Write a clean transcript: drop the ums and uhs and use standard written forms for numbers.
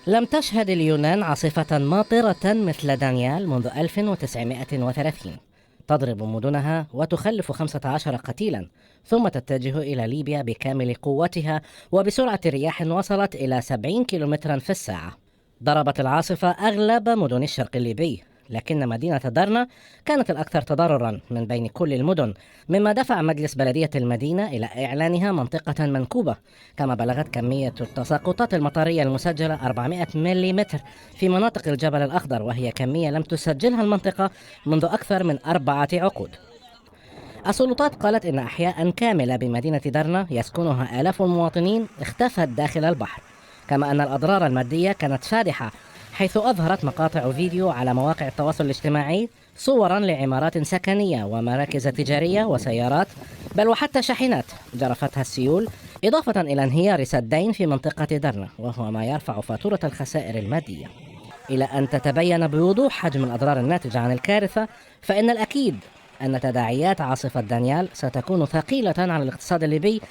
لم تشهد اليونان عاصفة ماطرة مثل دانيال منذ 1930. تضرب مدنها وتخلف 15 قتيلا، ثم تتجه إلى ليبيا بكامل قوتها وبسرعة رياح وصلت إلى 70 كيلومترا في الساعة. ضربت العاصفة أغلب مدن الشرق الليبي، لكن مدينة درنا كانت الأكثر تضررا من بين كل المدن، مما دفع مجلس بلدية المدينة إلى إعلانها منطقة منكوبة. كما بلغت كمية التساقطات المطرية المسجلة 400 ملم في مناطق الجبل الأخضر، وهي كمية لم تسجلها المنطقة منذ أكثر من 4 عقود. السلطات قالت إن أحياء كاملة بمدينة درنا يسكنها آلاف المواطنين اختفت داخل البحر، كما أن الأضرار المادية كانت فادحة، حيث أظهرت مقاطع فيديو على مواقع التواصل الاجتماعي صورا لعمارات سكنية ومراكز تجارية وسيارات، بل وحتى شاحنات جرفتها السيول، إضافة إلى انهيار سدين في منطقة درنا، وهو ما يرفع فاتورة الخسائر المادية. إلى أن تتبين بوضوح حجم الأضرار الناتجة عن الكارثة، فإن الأكيد أن تداعيات عاصفة دانيال ستكون ثقيلة على الاقتصاد الليبي